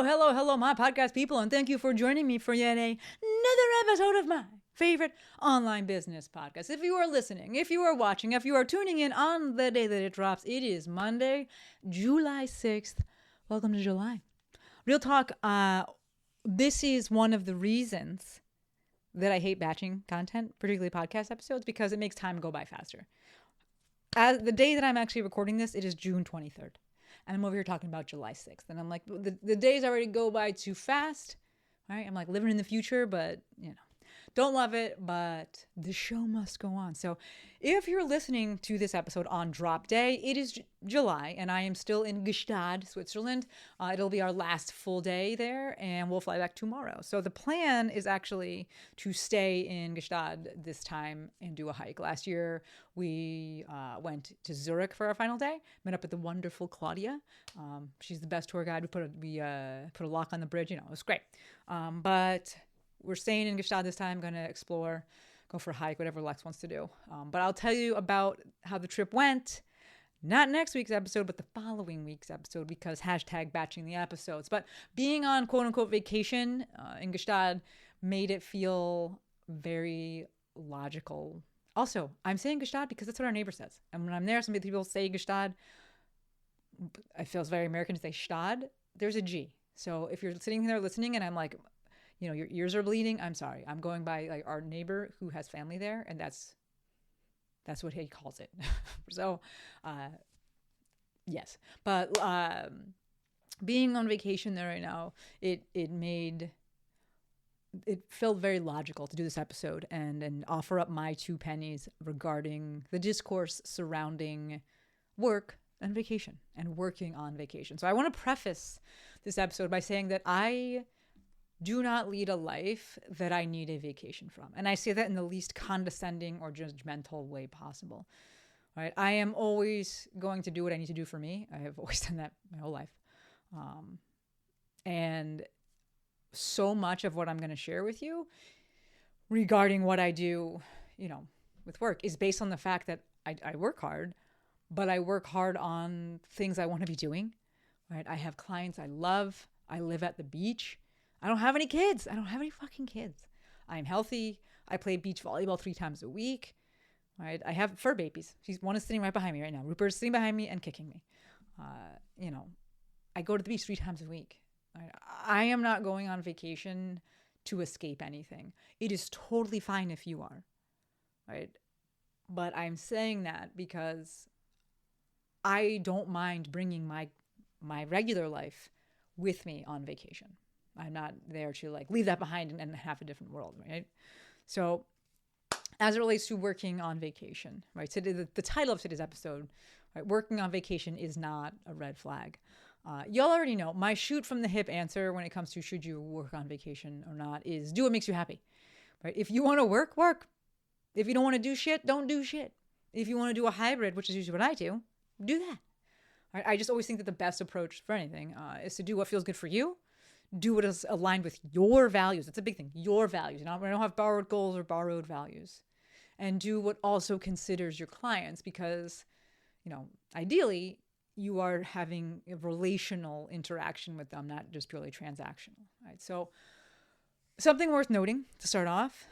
Hello, my podcast people, and thank you for joining me for yet another episode of my favorite online business podcast. If you are listening, if you are watching, if you are tuning in on the day that it drops, it is Monday, July 6th. Welcome to July. Real talk, this is one of the reasons that I hate batching content, particularly podcast episodes, because it makes time go by faster. As the day that I'm actually recording this, it is June 23rd. And I'm over here talking about July 6th. And I'm like, the days already go by too fast, right? I'm like living in the future, but, don't love it, but the show must go on. So if you're listening to this episode on drop day, it is July, and I am still in Gstaad, Switzerland. It'll be our last full day there, and we'll fly back tomorrow. So the plan is actually to stay in Gstaad this time and do a hike. Last year, we went to Zurich for our final day, met up with the wonderful Claudia. She's the best tour guide. We put a lock on the bridge. It was great. But we're staying in Gstaad this time, going to explore, go for a hike, whatever Lex wants to do. But I'll tell you about how the trip went, not next week's episode, but the following week's episode, because hashtag batching the episodes. But being on quote unquote vacation in Gstaad made it feel very logical. Also, I'm saying Gstaad because that's what our neighbor says. And when I'm there, some people say Gstaad. It feels very American to say Stad. There's a G. So if you're sitting there listening and I'm like, your ears are bleeding, I'm sorry. I'm going by like our neighbor who has family there, and that's what he calls it. So, yes. But being on vacation there right now, it felt very logical to do this episode and offer up my 2 pennies regarding the discourse surrounding work and vacation and working on vacation. So I want to preface this episode by saying that I do not lead a life that I need a vacation from. And I say that in the least condescending or judgmental way possible. Right? I am always going to do what I need to do for me. I have always done that my whole life. And so much of what I'm going to share with you regarding what I do, with work is based on the fact that I work hard, but I work hard on things I want to be doing. Right? I have clients I love. I live at the beach. I don't have any kids. I don't have any fucking kids. I'm healthy. I play beach volleyball 3 times a week. Right? I have fur babies. One is sitting right behind me right now. Rupert's sitting behind me and kicking me. I go to the beach 3 times a week. Right? I am not going on vacation to escape anything. It is totally fine if you are. Right? But I'm saying that because I don't mind bringing my regular life with me on vacation. I'm not there to leave that behind and have a different world, right? So as it relates to working on vacation, right? So the title of today's episode, right? Working on vacation is not a red flag. Y'all already know my shoot from the hip answer when it comes to should you work on vacation or not is do what makes you happy, right? If you want to work. If you don't want to do shit, don't do shit. If you want to do a hybrid, which is usually what I do that. Right? I just always think that the best approach for anything is to do what feels good for you. Do what is aligned with your values. That's a big thing. Your values. We don't have borrowed goals or borrowed values. And do what also considers your clients because, ideally you are having a relational interaction with them, not just purely transactional. Right? So something worth noting to start off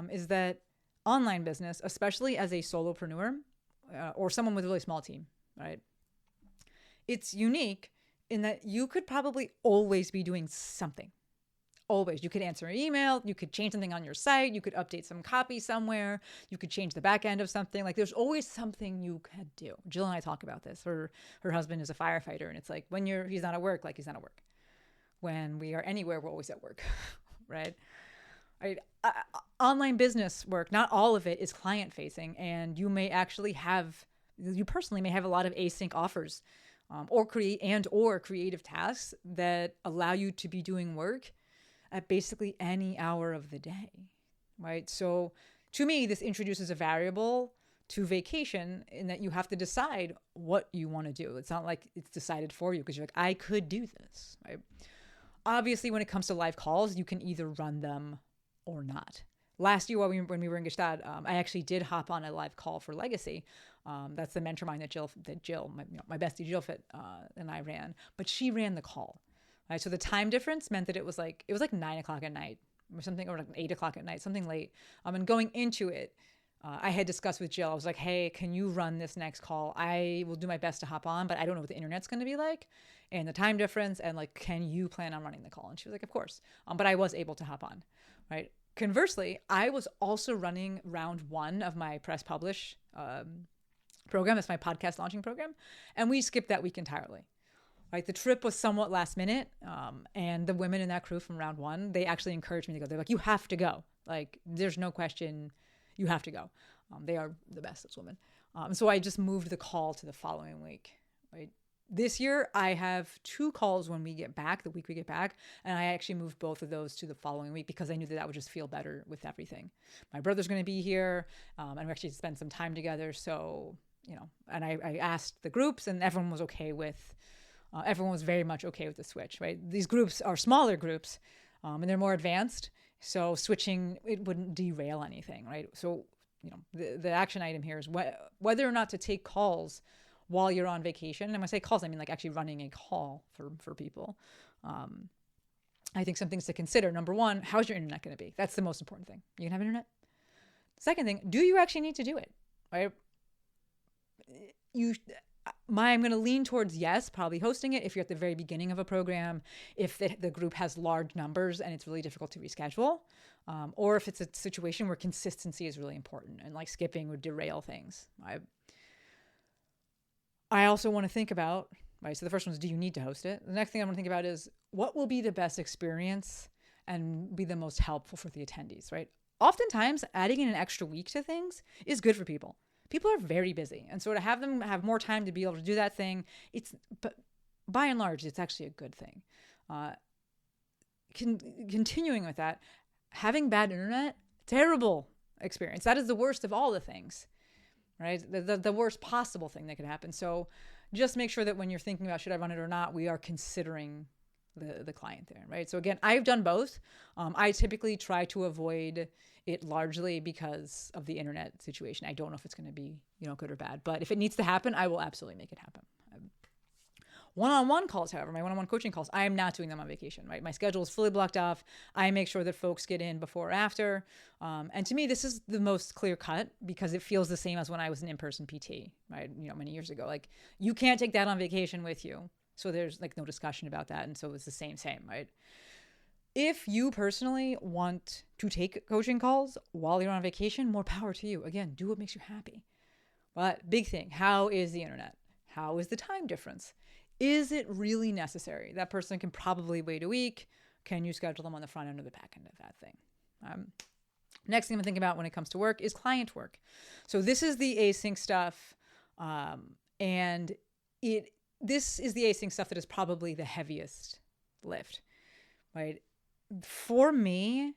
is that online business, especially as a solopreneur or someone with a really small team, right? It's unique in that you could probably always be doing something. Always. You could answer an email. You could change something on your site. You could update some copy somewhere. You could change the back end of something. There's always something you could do. Jill and I talk about this. Her husband is a firefighter, and it's like when he's not at work, he's not at work. When we are anywhere, we're always at work, right? Online business work, not all of it is client facing, and you personally may have a lot of async offers. Or creative tasks that allow you to be doing work at basically any hour of the day, right? So to me, this introduces a variable to vacation in that you have to decide what you want to do. It's not like it's decided for you because you're like, I could do this, right? Obviously, when it comes to live calls, you can either run them or not. Last year, when we were in Gstaad, I actually did hop on a live call for Legacy. That's the mentor mine that Jill, my bestie Jill Fit, and I ran. But she ran the call. Right? So the time difference meant that it was like 9 o'clock at night or something, or like 8 o'clock at night, something late. And going into it, I had discussed with Jill. I was like, hey, can you run this next call? I will do my best to hop on, but I don't know what the internet's going to be like and the time difference. And like, can you plan on running the call? And she was like, of course. But I was able to hop on, right? Conversely, I was also running round 1 of my press publish program. It's my podcast launching program. And we skipped that week entirely. Right. The trip was somewhat last minute. And the women in that crew from round 1, they actually encouraged me to go. They're like, you have to go. Like, there's no question. You have to go. They are the best, those women. So I just moved the call to the following week. Right. This year, I have 2 calls when we get back, the week we get back. And I actually moved both of those to the following week because I knew that would just feel better with everything. My brother's going to be here. And we actually spent some time together. So, and I asked the groups and everyone was okay with, everyone was very much okay with the switch, right? These groups are smaller groups and they're more advanced. So switching, it wouldn't derail anything, right? So, the action item here is whether or not to take calls while you're on vacation. And when I say calls, I mean like actually running a call for people. I think some things to consider. Number 1, how's your internet going to be? That's the most important thing. You can have internet. Second thing, do you actually need to do it, right? I'm going to lean towards yes, probably hosting it if you're at the very beginning of a program, if the group has large numbers and it's really difficult to reschedule, or if it's a situation where consistency is really important and like skipping would derail things. I also want to think about, right, so the first one is, do you need to host it? The next thing I want to think about is what will be the best experience and be the most helpful for the attendees, right? Oftentimes, adding in an extra week to things is good for people. People are very busy. And so to have them have more time to be able to do that thing, but by and large, it's actually a good thing. Continuing with that, having bad internet, terrible experience. That is the worst of all the things, right? The worst possible thing that could happen. So just make sure that when you're thinking about should I run it or not, we are considering the client there, right? So again, I've done both. I typically try to avoid it largely because of the internet situation. I don't know if it's going to be, good or bad, but if it needs to happen, I will absolutely make it happen. One-on-one calls, however, my one-on-one coaching calls, I am not doing them on vacation, right? My schedule is fully blocked off. I make sure that folks get in before or after. And to me, this is the most clear cut because it feels the same as when I was an in-person PT, right? Many years ago, like you can't take that on vacation with you. So there's like no discussion about that. And so it's the same, right? If you personally want to take coaching calls while you're on vacation, more power to you. Again, do what makes you happy. But big thing, how is the internet? How is the time difference? Is it really necessary? That person can probably wait a week. Can you schedule them on the front end or the back end of that thing? Next thing I'm thinking about when it comes to work is client work. So this is the async stuff. And this is the async stuff that is probably the heaviest lift, right? For me,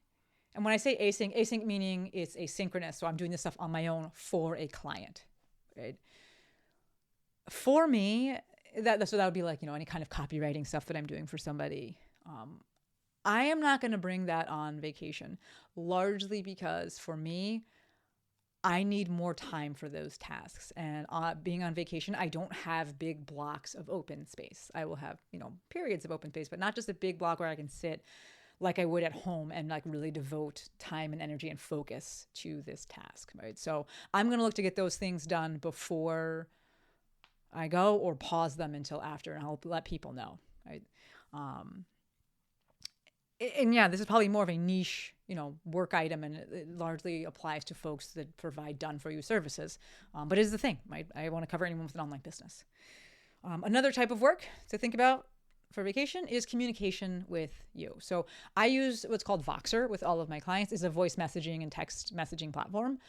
and when I say async meaning it's asynchronous. So I'm doing this stuff on my own for a client, right? For me, that would be like, any kind of copywriting stuff that I'm doing for somebody. I am not going to bring that on vacation, largely because for me, I need more time for those tasks. And being on vacation, I don't have big blocks of open space. I will have, periods of open space, but not just a big block where I can sit like I would at home and like really devote time and energy and focus to this task, right? So I'm going to look to get those things done before I go or pause them until after, and I'll let people know, right? And yeah, this is probably more of a niche, work item, and it largely applies to folks that provide done-for-you services. But it is the thing, right? I want to cover anyone with an online business. Another type of work to think about for vacation is communication with you. So I use what's called Voxer with all of my clients. It's a voice messaging and text messaging platform.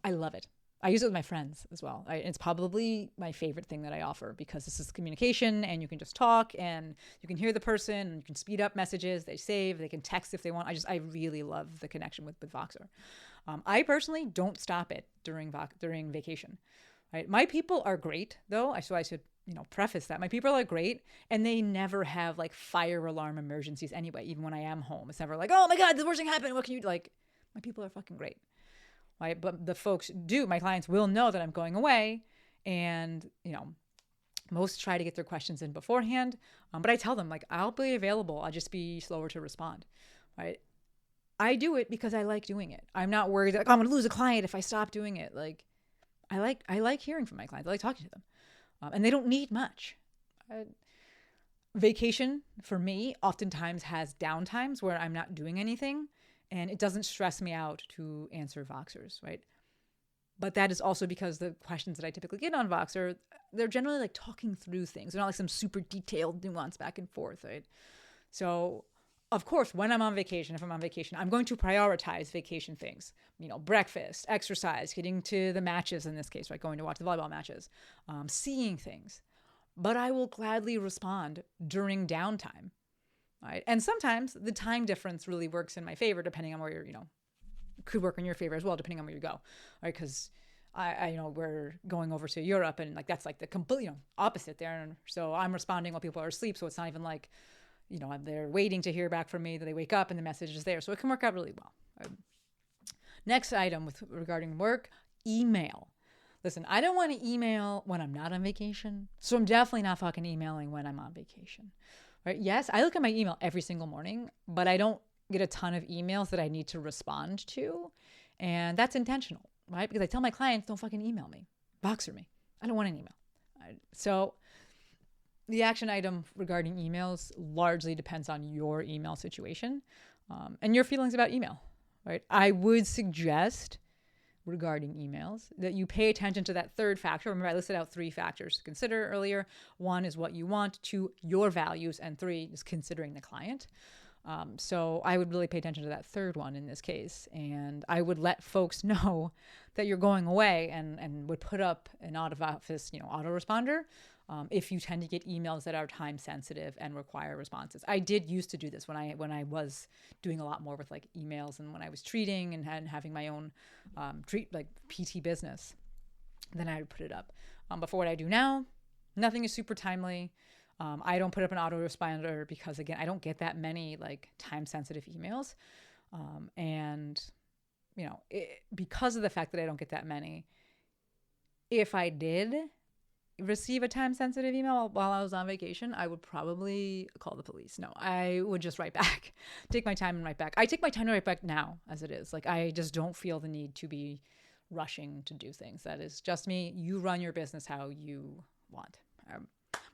I love it. I use it with my friends as well. It's probably my favorite thing that I offer because this is communication and you can just talk and you can hear the person and you can speed up messages. They save, they can text if they want. I really love the connection with Voxer. I personally don't stop it during vacation. Right? My people are great though. So I should, preface that. My people are great and they never have like fire alarm emergencies anyway, even when I am home. It's never like, oh my God, the worst thing happened. What can you like? My people are fucking great. Right? But the folks my clients will know that I'm going away and, Most try to get their questions in beforehand, but I tell them, like, I'll be available. I'll just be slower to respond, right? I do it because I like doing it. I'm not worried that I'm going to lose a client if I stop doing it. Like, I like hearing from my clients. I like talking to them, and they don't need much. Vacation for me oftentimes has downtimes where I'm not doing anything, and it doesn't stress me out to answer Voxers, right? But that is also because the questions that I typically get on Voxer, they're generally like talking through things. They're not like some super detailed nuance back and forth, right? So, of course, when I'm on vacation, if I'm on vacation, I'm going to prioritize vacation things. Breakfast, exercise, getting to the matches in this case, right? Going to watch the volleyball matches, seeing things. But I will gladly respond during downtime, right? And sometimes the time difference really works in my favor, depending on where you're, could work in your favor as well, depending on where you go, right? Because I we're going over to Europe, and like that's like the complete opposite there, and so I'm responding while people are asleep, so it's not even like they're waiting to hear back from me, that they wake up and the message is there, so it can work out really well. Next item regarding work, email. Listen, I don't want to email when I'm not on vacation, so I'm definitely not fucking emailing when I'm on vacation, right? Yes, I look at my email every single morning, but I don't get a ton of emails that I need to respond to, and that's intentional, right? Because I tell my clients, don't fucking email me, Voxer me. I don't want an email. So the action item regarding emails largely depends on your email situation and your feelings about email, right? I would suggest regarding emails that you pay attention to that third factor. Remember, I listed out 3 factors to consider earlier. 1 is what you want, 2, your values, and 3 is considering the client. So I would really pay attention to that third one in this case. And I would let folks know that you're going away and would put up an out of office, autoresponder if you tend to get emails that are time sensitive and require responses. I did used to do this when I was doing a lot more with like emails, and when I was treating and having my own PT business, then I would put it up. But for what I do now, nothing is super timely. I don't put up an autoresponder because, again, I don't get that many like time sensitive emails. Because of the fact that I don't get that many, if I did receive a time sensitive email while I was on vacation, I would probably call the police. No, I would just write back, take my time and write back. I take my time to write back now as it is. Like, I just don't feel the need to be rushing to do things. That is just me. You run your business how you want.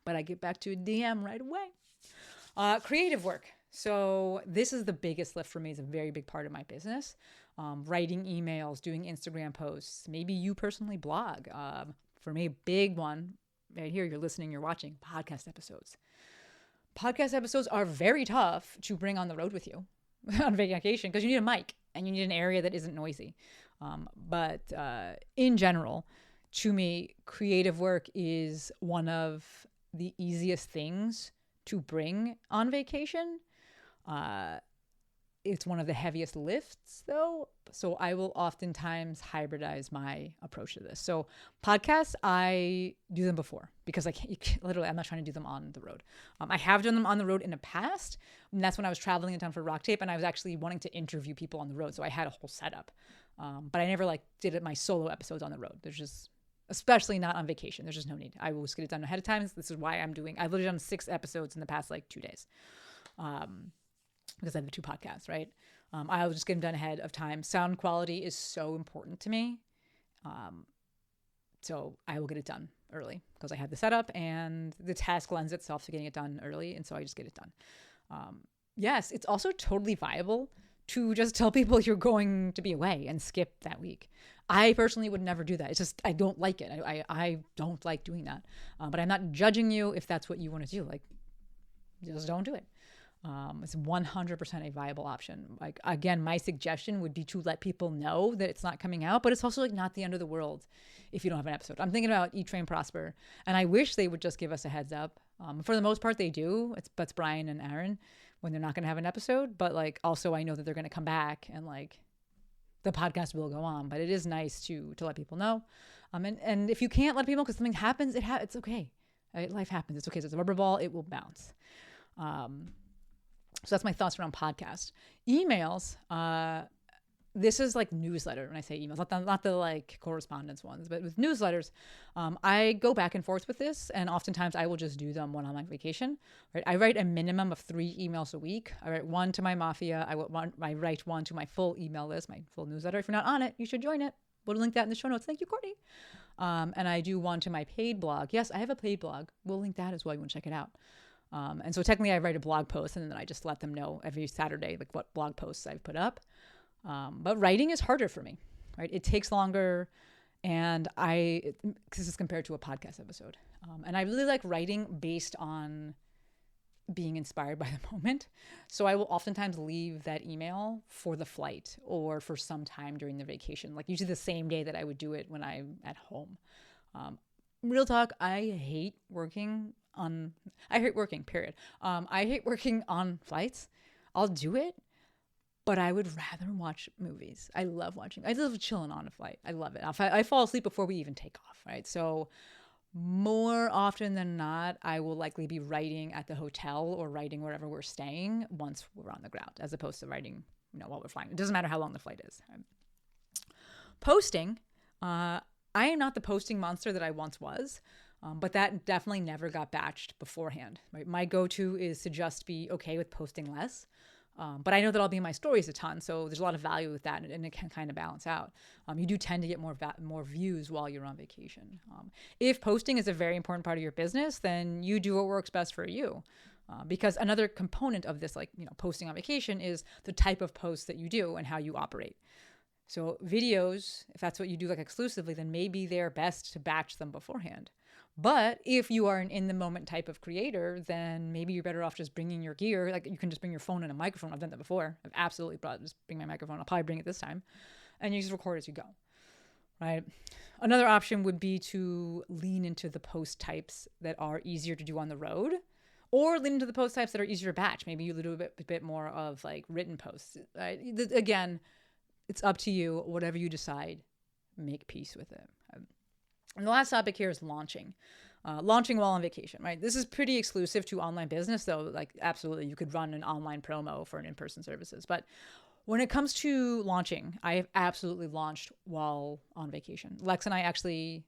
But I get back to a DM right away. Creative work. So this is the biggest lift for me. It's a very big part of my business. Writing emails, doing Instagram posts, maybe you personally blog. For me, big one right here, you're listening, you're watching, podcast episodes. Podcast episodes are very tough to bring on the road with you on vacation because you need a mic and you need an area that isn't noisy. But in general, to me, creative work is one of the easiest things to bring on vacation. It's one of the heaviest lifts, though. So I will oftentimes hybridize my approach to this. So podcasts, I do them before because literally, I'm not trying to do them on the road. I have done them on the road in the past. And that's when I was traveling in town for Rock Tape, and I was actually wanting to interview people on the road. So I had a whole setup. But I never did it my solo episodes on the road. There's just, especially not on vacation, there's just no need. I will just get it done ahead of time. This is why I've literally done 6 episodes in the past 2 days. Because I have the 2 podcasts, right? I'll just get them done ahead of time. Sound quality is so important to me. So I will get it done early because I have the setup and the task lends itself to getting it done early. And so I just get it done. Yes, it's also totally viable to just tell people you're going to be away and skip that week. I personally would never do that. It's just, I don't like it. I don't like doing that. But I'm not judging you if that's what you want to do. Just don't do it. It's 100% a viable option. Again, my suggestion would be to let people know that it's not coming out, but it's also not the end of the world if you don't have an episode. I'm thinking about Eat, Train, Prosper, and I wish they would just give us a heads up. For the most part, they do. It's Brian and Aaron when they're not going to have an episode, but also I know that they're going to come back and the podcast will go on, but it is nice to let people know. And if you can't let people know because something happens, it's okay. Life happens. It's okay. So it's a rubber ball. It will bounce. So that's my thoughts around podcast. Emails, this is like newsletter when I say emails, not the like correspondence ones, but with newsletters, I go back and forth with this, and oftentimes I will just do them when I'm on vacation. Right? I write a minimum of 3 emails a week. I write one to my mafia. I write one to my full email list, my full newsletter. If you're not on it, you should join it. We'll link that in the show notes. Thank you, Courtney. And I do one to my paid blog. Yes, I have a paid blog. We'll link that as well. You want to check it out. And so technically I write a blog post, and then I just let them know every Saturday like what blog posts I've put up. But writing is harder for me, right? It takes longer, and this is compared to a podcast episode. And I really like writing based on being inspired by the moment. So I will oftentimes leave that email for the flight or for some time during the vacation, like usually the same day that I would do it when I'm at home. Real talk, I hate working, period. I hate working on flights. I'll do it, but I would rather watch movies. I love chilling on a flight. I love it. I fall asleep before we even take off, right? So more often than not, I will likely be writing at the hotel or writing wherever we're staying once we're on the ground, as opposed to writing, while we're flying. It doesn't matter how long the flight is. Posting, I am not the posting monster that I once was, but that definitely never got batched beforehand. Right? My go-to is to just be okay with posting less. But I know that I'll be in my stories a ton, so there's a lot of value with that, and it can kind of balance out. You do tend to get more views while you're on vacation. If posting is a very important part of your business, then you do what works best for you. Because another component of this, posting on vacation, is the type of posts that you do and how you operate. So videos, if that's what you do exclusively, then maybe they're best to batch them beforehand. But if you are an in-the-moment type of creator, then maybe you're better off just bringing your gear. Like, you can just bring your phone and a microphone. I've done that before. I've absolutely just bring my microphone. I'll probably bring it this time. And you just record as you go, right? Another option would be to lean into the post types that are easier to do on the road, or lean into the post types that are easier to batch. Maybe you do a bit more of written posts. Right? Again, it's up to you. Whatever you decide, make peace with it. And the last topic here is launching. Launching while on vacation, right? This is pretty exclusive to online business, though. Absolutely, you could run an online promo for an in-person services. But when it comes to launching, I have absolutely launched while on vacation. Lex and I actually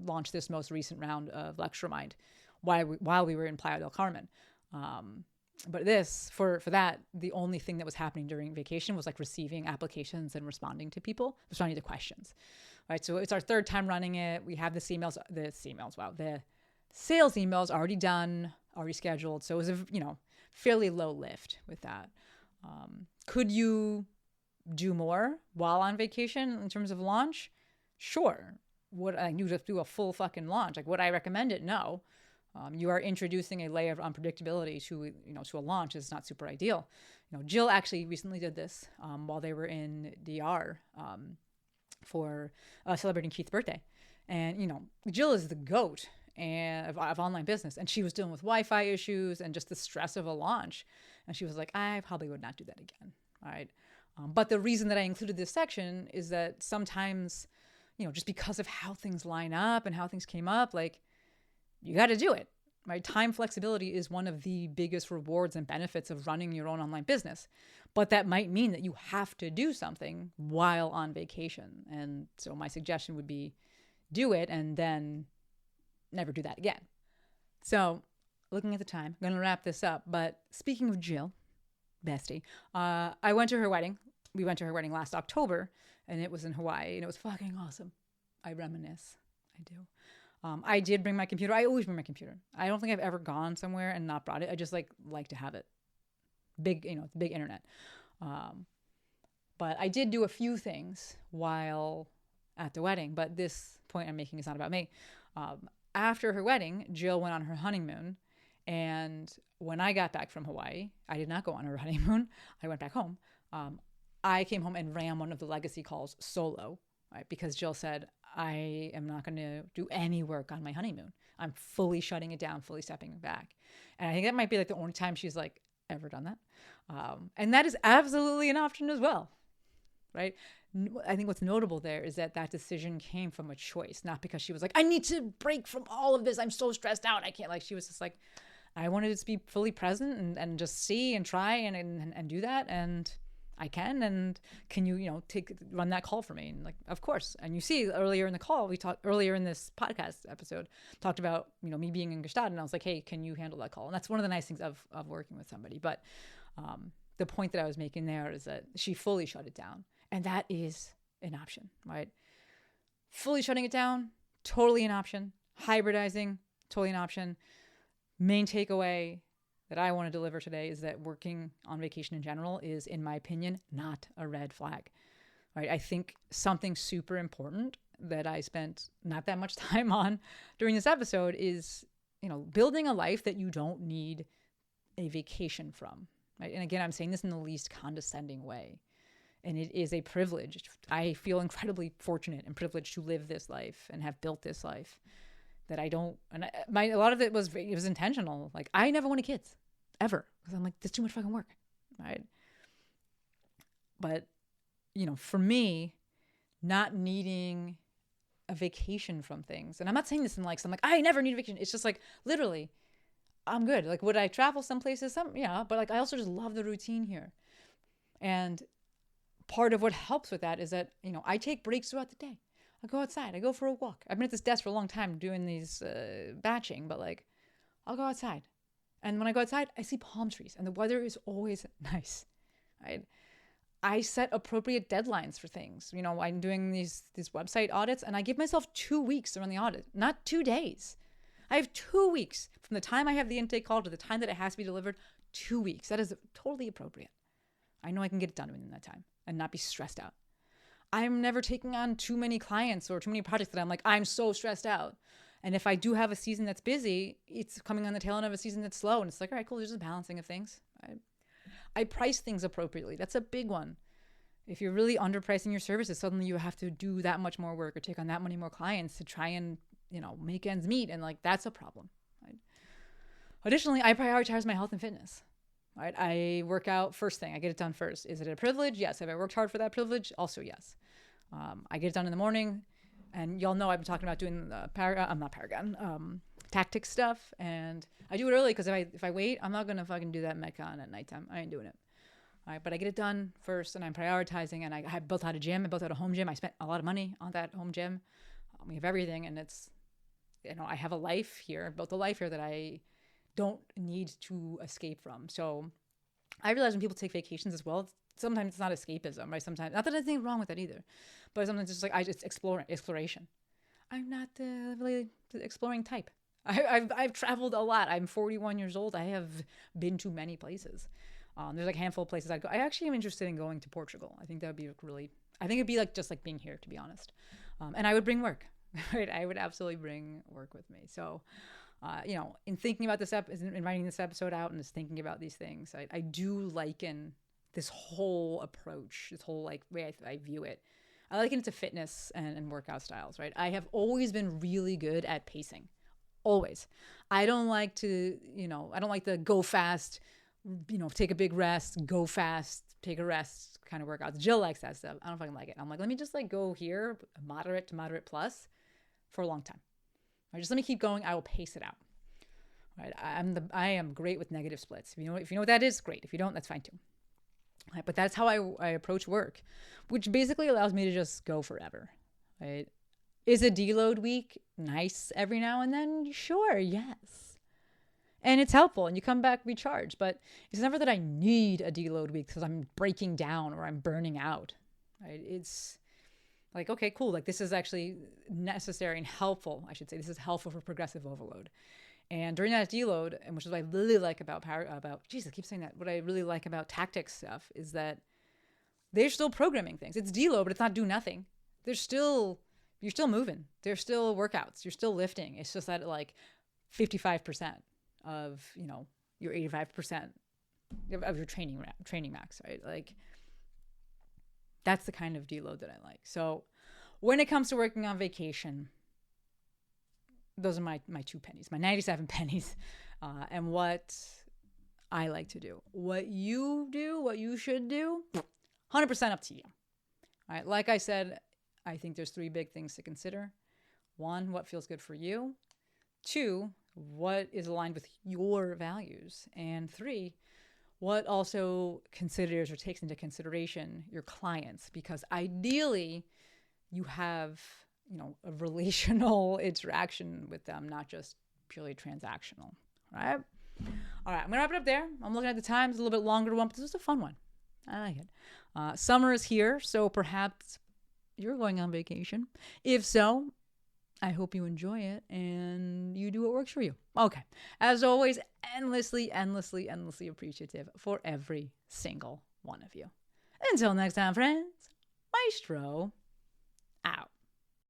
launched this most recent round of Lecture Mind while we were in Playa del Carmen. But for that, the only thing that was happening during vacation was receiving applications and responding to people, responding to questions. Right, so it's our 3rd time running it. We have the sales emails already done, already scheduled. So it was a fairly low lift with that. Could you do more while on vacation in terms of launch? Sure. Would I just do a full fucking launch? Would I recommend it? No. You are introducing a layer of unpredictability to a launch. It's not super ideal. Jill actually recently did this while they were in DR. For celebrating Keith's birthday. And, Jill is the GOAT of online business. And she was dealing with Wi-Fi issues and just the stress of a launch. And she was like, I probably would not do that again. All right. But the reason that I included this section is that sometimes, just because of how things line up and how things came up, you got to do it. Right? Time flexibility is one of the biggest rewards and benefits of running your own online business. But that might mean that you have to do something while on vacation. And so my suggestion would be do it and then never do that again. So looking at the time, I'm going to wrap this up. But speaking of Jill, bestie, I went to her wedding. We went to her wedding last October, and it was in Hawaii, and it was fucking awesome. I reminisce. I do. I did bring my computer. I always bring my computer. I don't think I've ever gone somewhere and not brought it. I just like to have it. Big internet. But I did do a few things while at the wedding, but this point I'm making is not about me. After her wedding, Jill went on her honeymoon, and when I got back from Hawaii, I did not go on her honeymoon. I went back home. I came home and ran one of the legacy calls solo, right? Because Jill said, I am not going to do any work on my honeymoon. I'm fully shutting it down, fully stepping back. And I think that might be the only time she's ever done that. And that is absolutely an option as well, right? I think what's notable there is that decision came from a choice, not because she was like, I need to break from all of this. I'm so stressed out. I can't she was just I wanted to be fully present and just see and try and do that. And I can, and can you, run that call for me? And like, of course. And you see earlier in the call, earlier in this podcast episode, talked about, me being in Gestalt, and I was like, hey, can you handle that call? And that's one of the nice things of working with somebody. But the point that I was making there is that she fully shut it down. And that is an option, right? Fully shutting it down, totally an option. Hybridizing, totally an option. Main takeaway that I want to deliver today is that working on vacation in general is, in my opinion, not a red flag. Right? I think something super important that I spent not that much time on during this episode is, building a life that you don't need a vacation from. Right? And again, I'm saying this in the least condescending way. And it is a privilege. I feel incredibly fortunate and privileged to live this life and have built this life that I don't, and a lot of it was intentional. Like, I never wanted kids, ever. Because I'm like, there's too much fucking work, right? But, for me, not needing a vacation from things, and I'm not saying this in like, so I'm like, I never need a vacation. It's just like, literally, I'm good. Like, would I travel some places? Yeah, but like, I also just love the routine here. And part of what helps with that is that, I take breaks throughout the day. I go outside. I go for a walk. I've been at this desk for a long time doing these batching, but like, I'll go outside. And when I go outside, I see palm trees and the weather is always nice, right? I set appropriate deadlines for things. I'm doing these website audits, and I give myself 2 weeks to run the audit, not 2 days. I have 2 weeks from the time I have the intake call to the time that it has to be delivered, 2 weeks. That is totally appropriate. I know I can get it done within that time and not be stressed out. I'm never taking on too many clients or too many projects that I'm like, I'm so stressed out. And if I do have a season that's busy, it's coming on the tail end of a season that's slow. And it's like, all right, cool. There's just a balancing of things. I price things appropriately. That's a big one. If you're really underpricing your services, suddenly you have to do that much more work or take on that many more clients to try and, make ends meet. And like, that's a problem. Right? Additionally, I prioritize my health and fitness. Right? I work out first thing. I get it done first. Is it a privilege? Yes. Have I worked hard for that privilege? Also, yes. I get it done in the morning, and y'all know I've been talking about doing the tactics stuff, and I do it early because if I wait, I'm not gonna fucking do that Metcon at nighttime. I ain't doing it. All right, but I get it done first, and I'm prioritizing, and I have built out a gym. I built out a home gym. I spent a lot of money on that home gym. We have everything, and it's, I have a life here, built a life here that I don't need to escape from. So I realize when people take vacations as well, sometimes it's not escapism, right? Sometimes, not that there's anything wrong with that either, but sometimes it's like, it's exploration. I'm not really the exploring type. I've traveled a lot. I'm 41 years old. I have been to many places. There's like a handful of places I'd go. I actually am interested in going to Portugal. I think that would be I think it'd be like just like being here, to be honest. And I would bring work, right? I would absolutely bring work with me. So, in thinking about in writing this episode out and just thinking about these things, I do liken this whole approach, this whole like way I view it. I liken it to fitness and workout styles, right? I have always been really good at pacing. Always. I don't like to go fast, take a big rest, go fast, take a rest kind of workouts. Jill likes that stuff. I don't fucking like it. I'm like, let me just like go here, moderate to moderate plus for a long time. Right? Just let me keep going. I will pace it out. Right? I am great with negative splits. If you know what that is, great. If you don't, that's fine too. Right? But that's how I approach work, which basically allows me to just go forever. Right? Is a deload week nice every now and then? Sure, yes. And it's helpful and you come back recharged, but it's never that I need a deload week because I'm breaking down or I'm burning out. Right? It's like, okay, cool. Like this is actually necessary and helpful. I should say this is helpful for progressive overload. And during that deload, and which is what I really like about I keep saying that. What I really like about tactics stuff is that they're still programming things. It's deload, but it's not do nothing. You're still moving. There's still workouts. You're still lifting. It's just that like 55% of, your 85% of your training max, right? Like that's the kind of deload that I like. So when it comes to working on vacation, those are my 2 pennies, my 97 pennies, and what I like to do. What you do, what you should do, 100% up to you. All right. Like I said, I think there's 3 big things to consider. 1, what feels good for you. 2, what is aligned with your values. And 3, what also considers or takes into consideration your clients, because ideally you have, a relational interaction with them, not just purely transactional, right? All right, I'm gonna wrap it up there. I'm looking at the time; it's a little bit longer one, but this is a fun one. I like it. Summer is here, so perhaps you're going on vacation. If so, I hope you enjoy it and you do what works for you. Okay. As always, endlessly, endlessly, endlessly appreciative for every single one of you. Until next time, friends, Maestro out.